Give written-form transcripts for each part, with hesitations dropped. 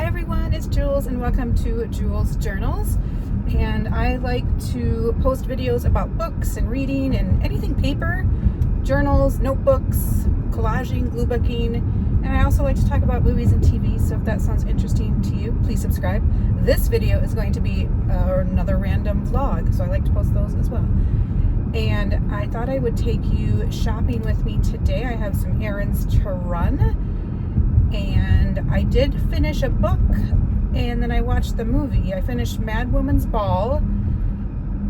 everyone, it's Jules and welcome to Jules Journals. And I like to post videos about books and reading and anything paper, journals, notebooks, collaging, glue booking. And I also like to talk about movies and TV, so if that sounds interesting to you, please subscribe. This video is going to be another random vlog, so I like to post those as well. And I thought I would take you shopping with me today. I have some errands to run. And I did finish a book, and then I watched the movie. I finished Mad Woman's Ball,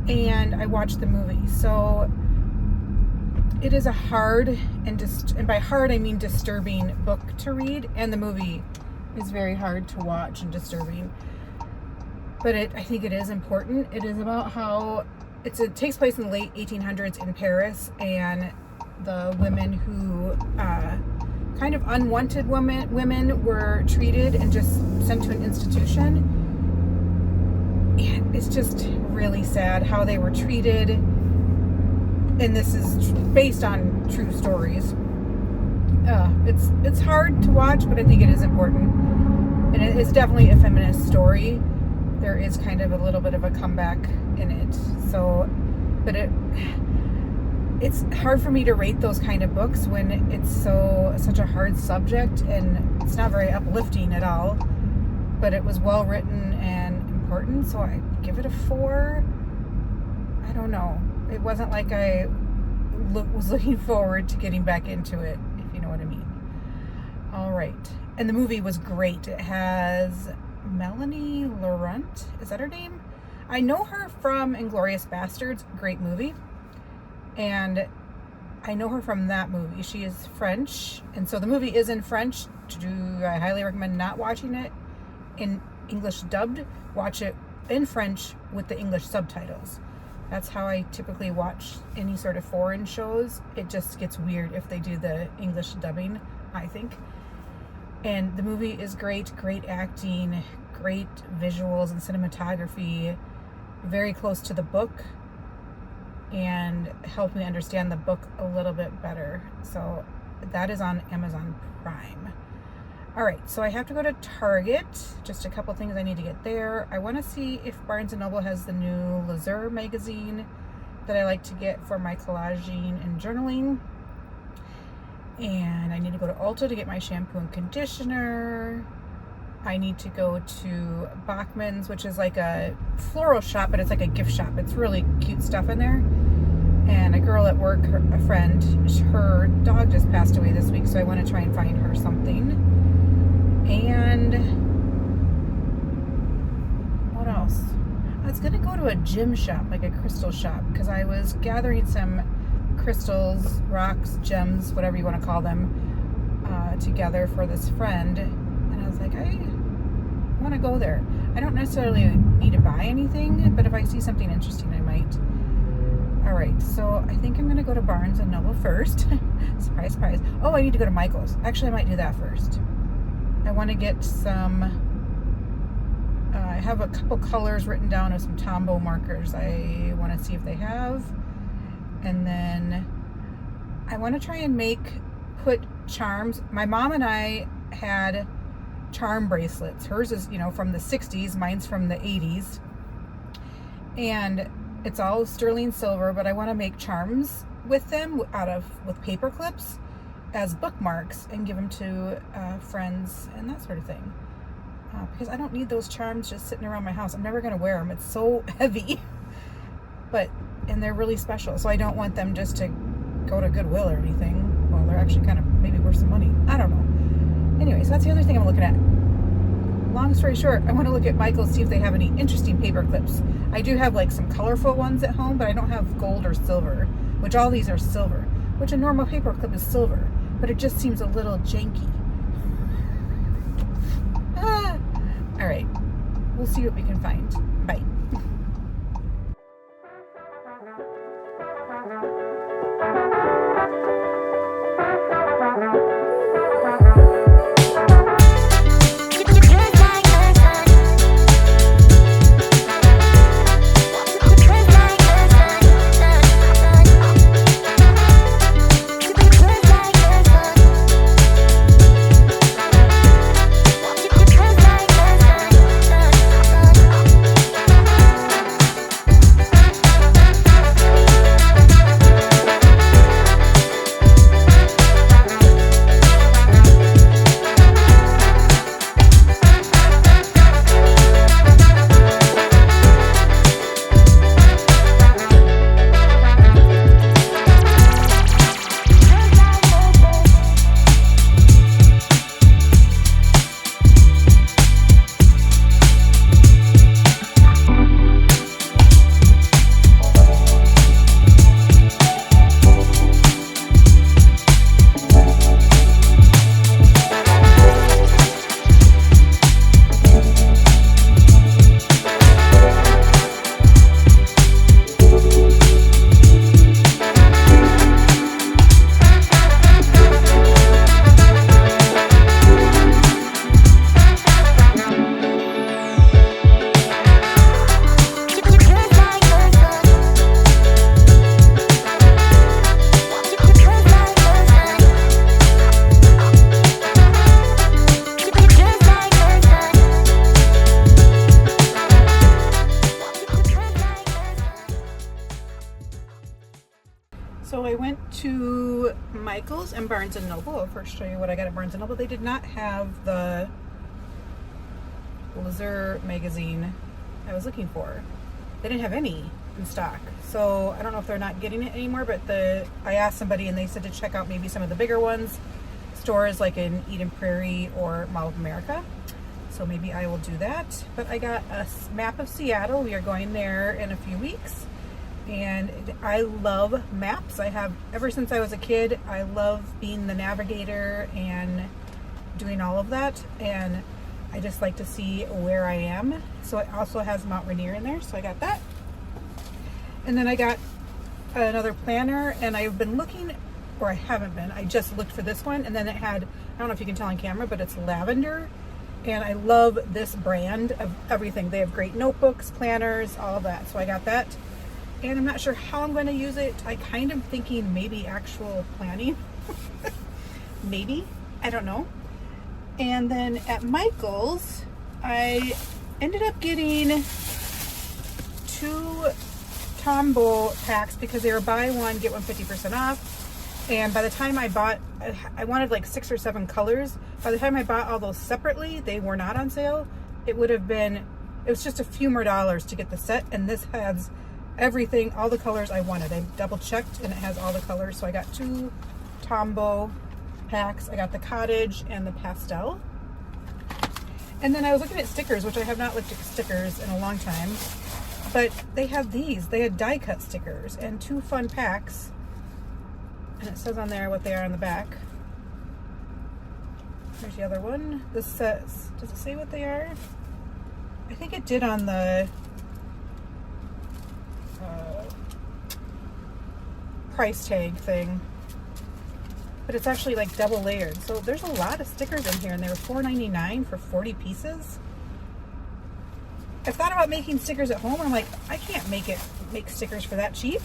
and I watched the movie. So it is a hard, and by hard I mean disturbing book to read, and the movie is very hard to watch and disturbing. But I think it is important. It is about how it takes place in the late 1800s in Paris, and the women who kind of unwanted women were treated and just sent to an institution. And it's just really sad how they were treated. And this is based on true stories. It's hard to watch, but I think it is important. And it is definitely a feminist story. There is kind of a little bit of a comeback in it. So, but it's hard for me to rate those kind of books when it's such a hard subject and it's not very uplifting at all. But it was well written and important, so I give it a 4. I don't know. It wasn't like I was looking forward to getting back into it, if you know what I mean. All right. And the movie was great. It has Melanie Laurent. Is that her name? I know her from Inglourious Basterds. Great movie. And I know her from that movie. She is French, and so the movie is in French. I highly recommend not watching it in English dubbed. Watch it in French with the English subtitles. That's how I typically watch any sort of foreign shows. It just gets weird if they do the English dubbing, I think. And the movie is great acting, great visuals and cinematography, very close to the book, and helped me understand the book a little bit better. So that is on Amazon Prime. All right, so I have to go to Target. Just a couple things I need to get there. I want to see if Barnes & Noble has the new Lazur magazine that I like to get for my collaging and journaling. And I need to go to Ulta to get my shampoo and conditioner. I need to go to Bachman's, which is like a floral shop, but it's like a gift shop. It's really cute stuff in there. And a girl at work, a friend, her dog just passed away this week, so I want to try and find her something. And what else? I was going to go to a gem shop, like a crystal shop, because I was gathering some crystals, rocks, gems, whatever you want to call them, together for this friend. And I was like, I want to go there. I don't necessarily need to buy anything, but if I see something interesting, I might. All right, so I think I'm going to go to Barnes & Noble first. Surprise, surprise. Oh, I need to go to Michael's. Actually, I might do that first. I want to get some, I have a couple colors written down of some Tombow markers I want to see if they have. And then I want to try and put charms. My mom and I had charm bracelets. Hers is, from the 60s. Mine's from the 80s. And it's all sterling silver, but I want to make charms with them with paper clips as bookmarks and give them to friends and that sort of thing. Because I don't need those charms just sitting around my house. I'm never going to wear them. It's so heavy. And they're really special. So I don't want them just to go to Goodwill or anything. Well, they're actually kind of maybe worth some money. I don't know. Anyways, that's the other thing I'm looking at. Long story short, I want to look at Michael's, see if they have any interesting paper clips. I do have like some colorful ones at home, but I don't have gold or silver, which all these are silver, which a normal paper clip is silver, but it just seems a little janky. All right, we'll see what we can find. Bye. Michael's and Barnes & Noble. I'll first show you what I got at Barnes & Noble. They did not have the Leisure magazine I was looking for. They didn't have any in stock. So I don't know if they're not getting it anymore, but I asked somebody and they said to check out maybe some of the bigger ones, stores like in Eden Prairie or Mall of America. So maybe I will do that. But I got a map of Seattle. We are going there in a few weeks. And I love maps. I have, ever since I was a kid, I love being the navigator and doing all of that. And I just like to see where I am. So it also has Mount Rainier in there. So I got that. And then I got another planner, and I've been looking, or I haven't been, I just looked for this one, and then it had, I don't know if you can tell on camera, but it's lavender. And I love this brand of everything. They have great notebooks, planners, all of that. So I got that. And I'm not sure how I'm going to use it. I kind of thinking maybe actual planning. Maybe. I don't know. And then at Michael's, I ended up getting 2 Tombow packs because they were buy one, get one 50% off. And by the time I bought, I wanted like 6 or 7 colors. By the time I bought all those separately, they were not on sale. It was just a few more dollars to get the set. And this has everything, all the colors I wanted. I double checked and it has all the colors. So I got 2 Tombow packs. I got the cottage and the pastel. And then I was looking at stickers, which I have not looked at stickers in a long time. But they have these. They had die cut stickers and 2 fun packs. And it says on there what they are on the back. There's the other one. This says, does it say what they are? I think it did on the price tag thing. But it's actually like double layered. So there's a lot of stickers in here, and they were $4.99 for 40 pieces. I've thought about making stickers at home. I'm like, I can't make stickers for that cheap.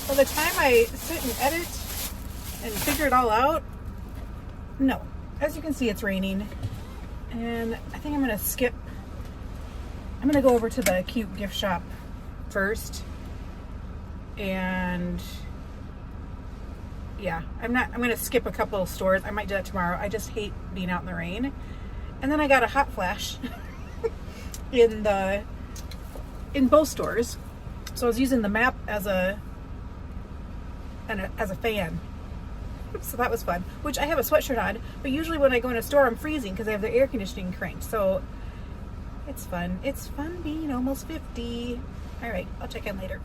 By the time I sit and edit and figure it all out, no. As you can see, it's raining. And I think I'm going to skip. I'm going to go over to the cute gift shop first. And yeah, I'm going to skip a couple of stores. I might do that tomorrow. I just hate being out in the rain. And then I got a hot flash in both stores. So I was using the map as a fan. So that was fun. Which I have a sweatshirt on, but usually when I go in a store I'm freezing because I have the air conditioning cranked. So it's fun. It's fun being almost 50. All right, I'll check in later.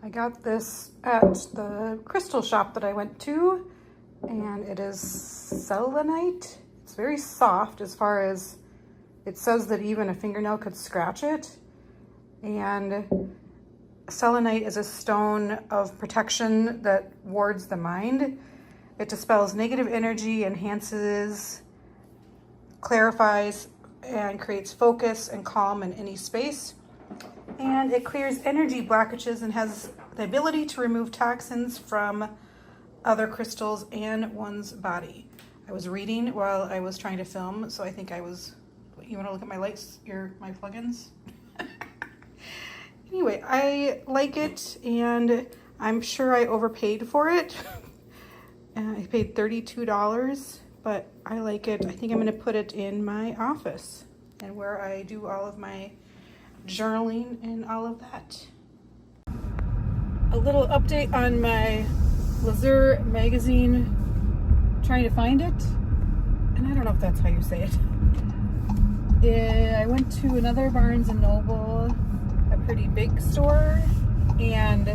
I got this at the crystal shop that I went to, and it is selenite. It's very soft, as far as it says that even a fingernail could scratch it. And selenite is a stone of protection that wards the mind. It dispels negative energy, enhances, clarifies, and creates focus and calm in any space. And it clears energy blockages and has the ability to remove toxins from other crystals and one's body. I was reading while I was trying to film, so I think I was... You want to look at my lights, my plugins? Anyway, I like it, and I'm sure I overpaid for it. I paid $32, but I like it. I think I'm going to put it in my office and where I do all of my journaling and all of that. A little update on my Leisure magazine, trying to find it, and I don't know if that's how you say it. I went to another Barnes & Noble, a pretty big store, and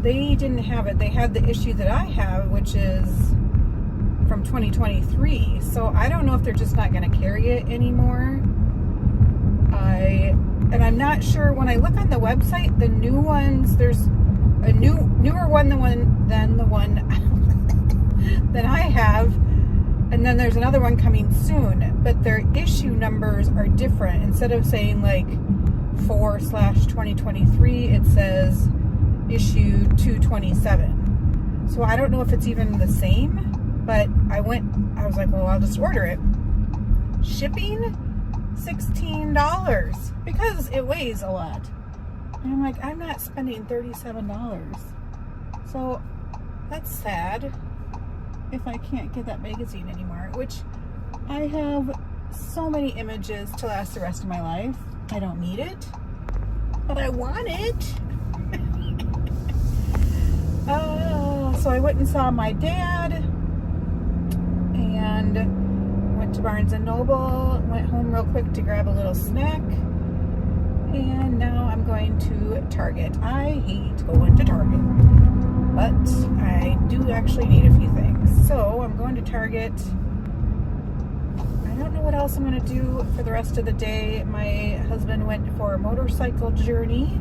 they didn't have it. They had the issue that I have, which is from 2023, so I don't know if they're just not going to carry it anymore. And I'm not sure. When I look on the website, the new ones, there's a newer one than the one that I have, and then there's another one coming soon, but their issue numbers are different. Instead of saying like 4/2023, it says issue 227. So I don't know if it's even the same, but I was like, well, I'll just order it. Shipping $16 because it weighs a lot. And I'm like, I'm not spending $37. So that's sad if I can't get that magazine anymore, which I have so many images to last the rest of my life. I don't need it, but I want it. So I went and saw my dad and went to Barnes & Noble, went home real quick to grab a little snack, and now I'm going to Target. I hate going to Target, but I do actually need a few things. So I'm going to Target. I don't know what else I'm going to do for the rest of the day. My husband went for a motorcycle journey,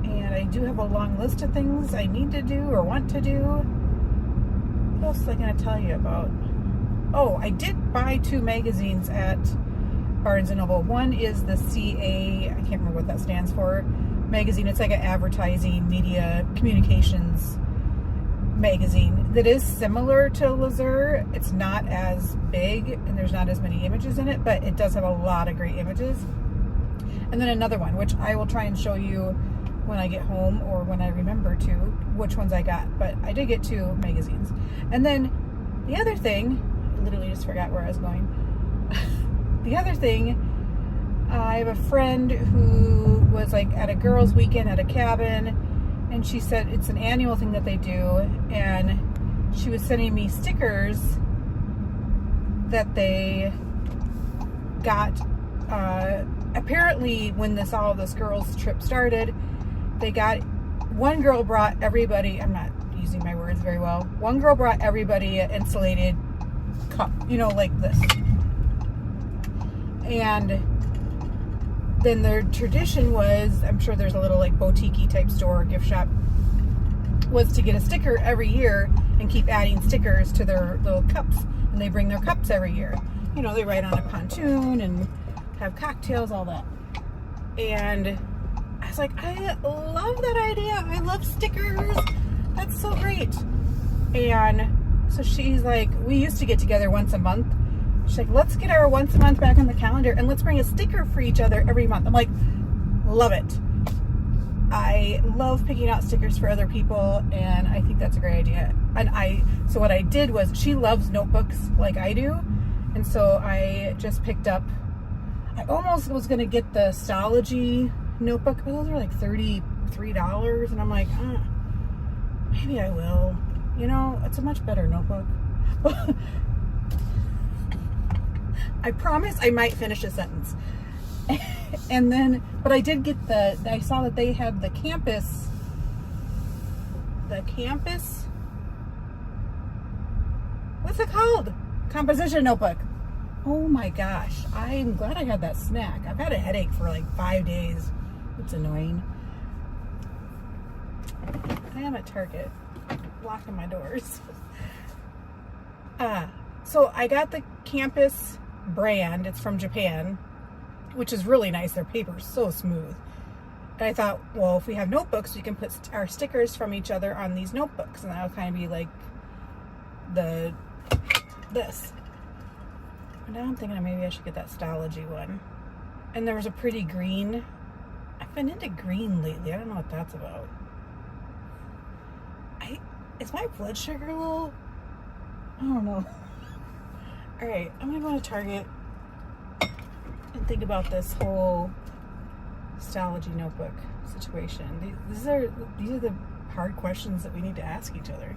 and I do have a long list of things I need to do or want to do. What else was I going to tell you about? Oh, I did buy 2 magazines at Barnes & Noble. One is the CA, I can't remember what that stands for, magazine. It's like an advertising, media, communications magazine that is similar to Lazur. It's not as big and there's not as many images in it, but it does have a lot of great images. And then another one, which I will try and show you when I get home or when I remember to, which ones I got. But I did get 2 magazines. And then the other thing, I literally just forgot where I was going. The other thing, I have a friend who was like at a girls' weekend at a cabin, and she said it's an annual thing that they do, and she was sending me stickers that they got. Apparently, when all this girls' trip started, they got, one girl brought everybody, I'm not using my words very well, one girl brought everybody an insulated cup, you know, like this. And then their tradition was, I'm sure there's a little like boutique-y type store or gift shop, was to get a sticker every year and keep adding stickers to their little cups. And they bring their cups every year. You know, they ride on a pontoon and have cocktails, all that. And I was like, I love that idea. I love stickers. That's so great. And so she's like, we used to get together once a month. She's like, let's get our once a month back on the calendar and let's bring a sticker for each other every month. I'm like, love it. I love picking out stickers for other people, and I think that's a great idea. And so what I did was, she loves notebooks like I do, and so I just picked up, I almost was going to get the Stalogy notebook, but those are like $33, and I'm like, maybe I will. You know, it's a much better notebook. I promise I might finish a sentence. And then, but I did get I saw that they had the campus, what's it called? Composition notebook. Oh my gosh, I'm glad I had that snack. I've had a headache for like 5 days. It's annoying. I am at Target, locking my doors. So I got the campus brand. It's from Japan, which is really nice. Their paper's so smooth. And I thought, well, if we have notebooks, we can put our stickers from each other on these notebooks, and that'll kind of be like this. And now I'm thinking maybe I should get that Stalogy one. And there was a pretty green. I've been into green lately. I don't know what that's about. Is my blood sugar a little? I don't know. All right, I'm gonna go to Target and think about this whole Stalogy notebook situation. These are the hard questions that we need to ask each other.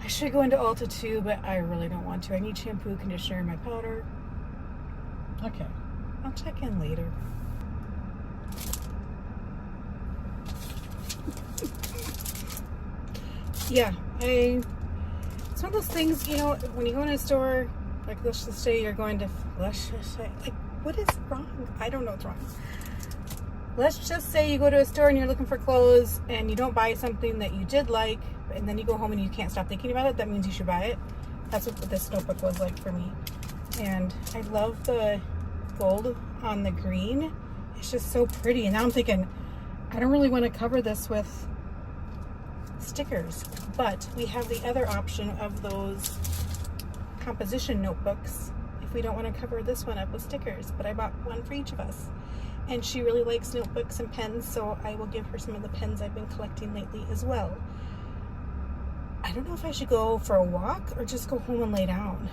I should go into Ulta too, but I really don't want to. I need shampoo, conditioner, and my powder. Okay, I'll check in later. Yeah, it's one of those things, you know, when you go in a store, like let's just say you're going to, like, what is wrong? I don't know what's wrong. Let's just say you go to a store and you're looking for clothes and you don't buy something that you did like, and then you go home and you can't stop thinking about it. That means you should buy it. That's what this notebook was like for me. And I love the gold on the green. It's just so pretty. And now I'm thinking, I don't really want to cover this with stickers, but we have the other option of those composition notebooks if we don't want to cover this one up with stickers. But I bought one for each of us, and she really likes notebooks and pens, so I will give her some of the pens I've been collecting lately as well. I don't know if I should go for a walk or just go home and lay down.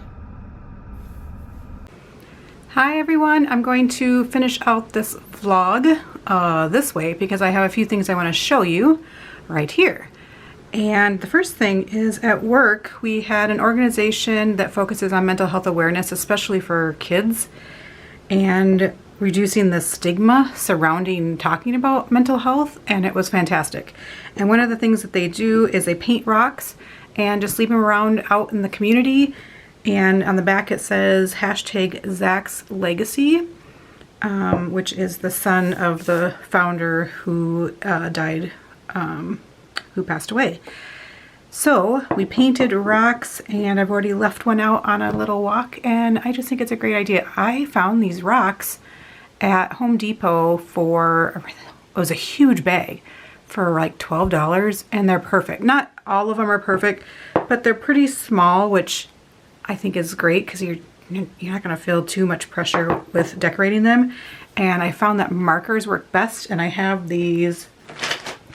Hi everyone, I'm going to finish out this vlog this way because I have a few things I want to show you right here. And the first thing is, at work we had an organization that focuses on mental health awareness, especially for kids, and reducing the stigma surrounding talking about mental health, and it was fantastic. And one of the things that they do is they paint rocks and just leave them around out in the community, and on the back it says hashtag Zach's Legacy, which is the son of the founder who died, who passed away. So we painted rocks, and I've already left one out on a little walk, and I just think it's a great idea. I found these rocks at Home Depot for, it was a huge bag, for like $12, and they're perfect. Not all of them are perfect, but they're pretty small, which I think is great because you're not going to feel too much pressure with decorating them. And I found that markers work best, and I have these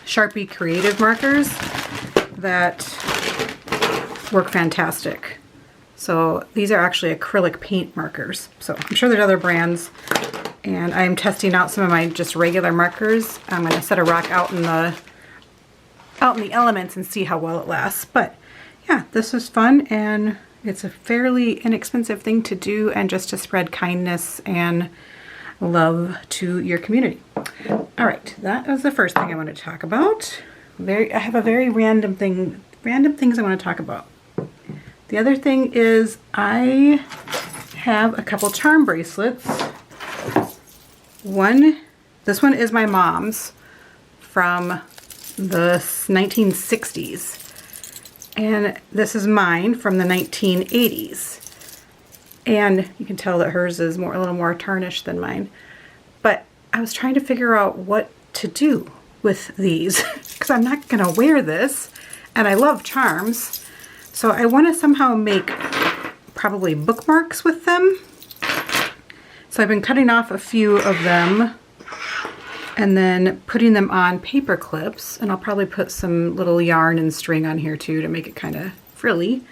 Sharpie Creative markers that work fantastic. So these are actually acrylic paint markers. So I'm sure there's other brands, and I'm testing out some of my just regular markers. I'm going to set a rock out in the elements and see how well it lasts. But yeah, this was fun, and it's a fairly inexpensive thing to do, and just to spread kindness and love to your community. All right, that was the first thing I want to talk about. I have a very random things I want to talk about. The other thing is I have a couple charm bracelets. This one is my mom's from the 1960s. And this is mine from the 1980s. And you can tell that hers is a little more tarnished than mine. But I was trying to figure out what to do with these because I'm not going to wear this, and I love charms. So I want to somehow make probably bookmarks with them. So I've been cutting off a few of them and then putting them on paper clips, and I'll probably put some little yarn and string on here too to make it kind of frilly.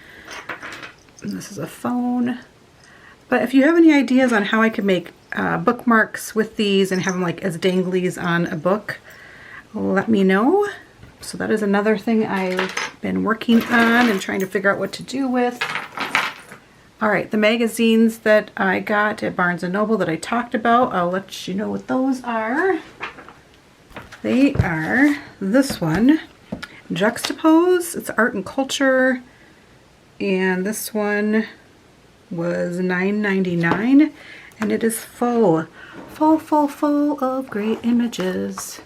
And this is a phone. But if you have any ideas on how I could make bookmarks with these and have them like as danglies on a book, let me know. So that is another thing I've been working on and trying to figure out what to do with. All right, the magazines that I got at Barnes & Noble that I talked about, I'll let you know what those are. They are this one, Juxtapose. It's art and culture, and this one was $9.99, and it is full of great images.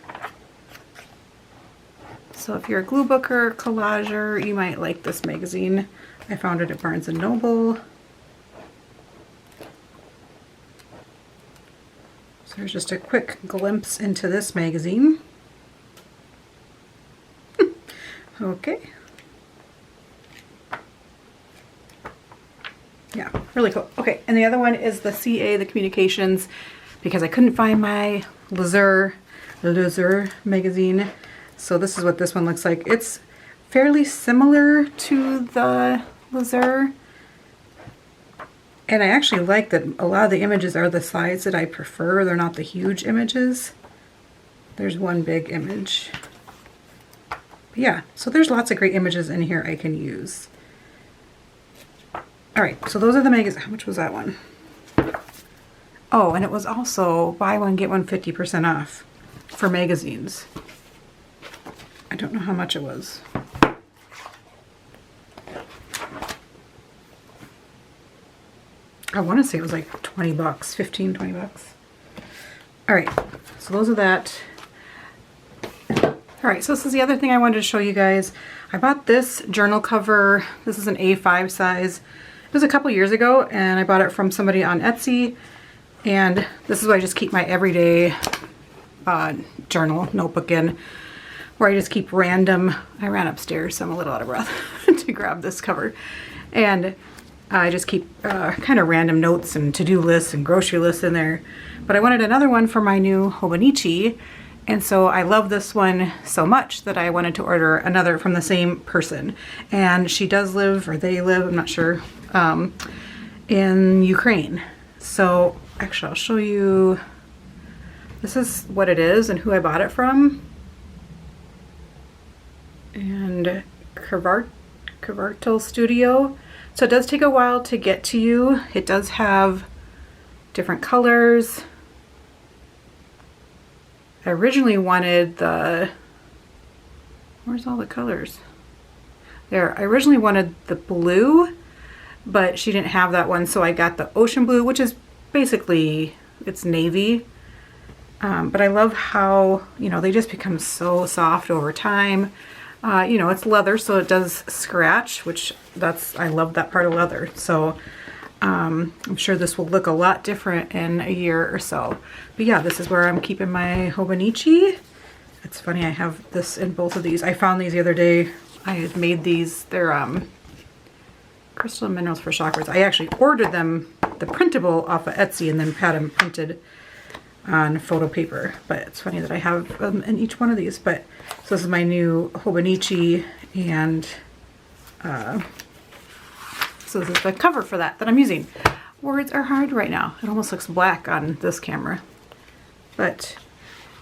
So if you're a glue booker, collager, you might like this magazine. I found it at Barnes & Noble. So there's just a quick glimpse into this magazine. Okay. Yeah, really cool. Okay, and the other one is the CA, the Communications, because I couldn't find my Leisure magazine. So this is what this one looks like. It's fairly similar to the Leisure. And I actually like that a lot of the images are the size that I prefer. They're not the huge images. There's one big image. But yeah, so there's lots of great images in here I can use. All right, so those are the magazines. How much was that one? Oh, and it was also buy one, get one 50% off for magazines. I don't know how much it was. I want to say it was like 20 bucks, 15, 20 bucks. All right, so those are that. All right, so this is the other thing I wanted to show you guys. I bought this journal cover. This is an A5 size. It was a couple years ago, and I bought it from somebody on Etsy. And this is what I just keep my everyday journal notebook in, where I just keep random, I ran upstairs, so I'm a little out of breath to grab this cover. And I just keep kind of random notes and to-do lists and grocery lists in there. But I wanted another one for my new Hobonichi, And so I love this one so much that I wanted to order another from the same person. And she does live, or they live, I'm not sure, in Ukraine. So actually I'll show you, this is what it is and who I bought it from. And Cavartal Studio. So it does take a while to get to you. It does have different colors. I originally wanted the, where's all the colors? There, I originally wanted the blue, but she didn't have that one, so I got the ocean blue, which is basically, it's navy. But I love how, you know, they just become so soft over time. You know, it's leather, so it does scratch, which I love that part of leather. So I'm sure this will look a lot different in a year or so. But yeah, this is where I'm keeping my Hobonichi. It's funny, I have this in both of these. I found these the other day. I had made these. They're crystal minerals for chakras. I actually ordered them, the printable, off of Etsy, and then had them printed on photo paper. But it's funny that I have in each one of these. But so this is my new Hobonichi, and so this is the cover for that I'm using. Words are hard right now. It almost looks black on this camera. But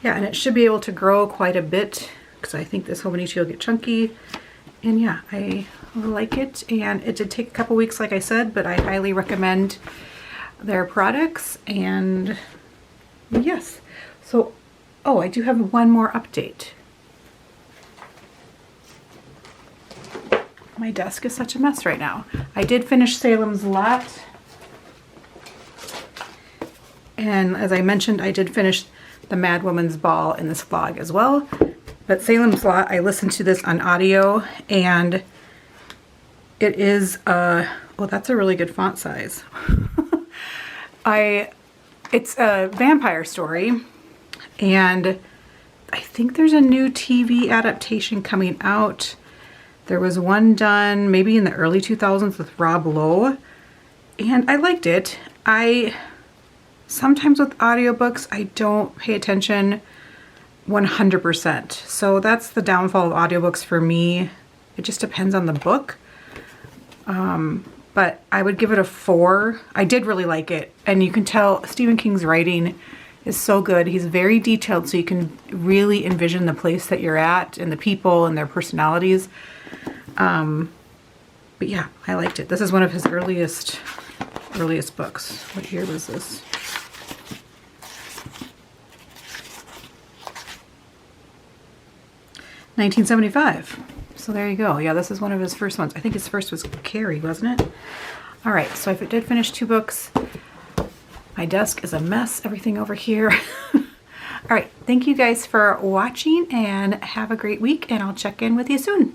yeah, and it should be able to grow quite a bit because I think this Hobonichi will get chunky. And yeah, I like it. And it did take a couple weeks, like I said, but I highly recommend their products. And yes, so, oh, I do have one more update. My desk is such a mess right now. I did finish Salem's Lot. And as I mentioned, I did finish the Mad Woman's Ball in this vlog as well. But Salem's Lot, I listened to this on audio, and it is, oh, that's a really good font size. It's a vampire story, and I think there's a new TV adaptation coming out. There was one done maybe in the early 2000s with Rob Lowe, and I liked it. Sometimes with audiobooks, I don't pay attention 100%. So that's the downfall of audiobooks for me. It just depends on the book. But I would give it a 4. I did really like it. And you can tell Stephen King's writing is so good. He's very detailed, so you can really envision the place that you're at and the people and their personalities. But yeah, I liked it. This is one of his earliest books. What year was this? $1975. So there you go. Yeah, this is one of his first ones. I think his first was Carrie, wasn't it? All right, so I did finish 2 books. My desk is a mess, everything over here. All right, thank you guys for watching, and have a great week, and I'll check in with you soon.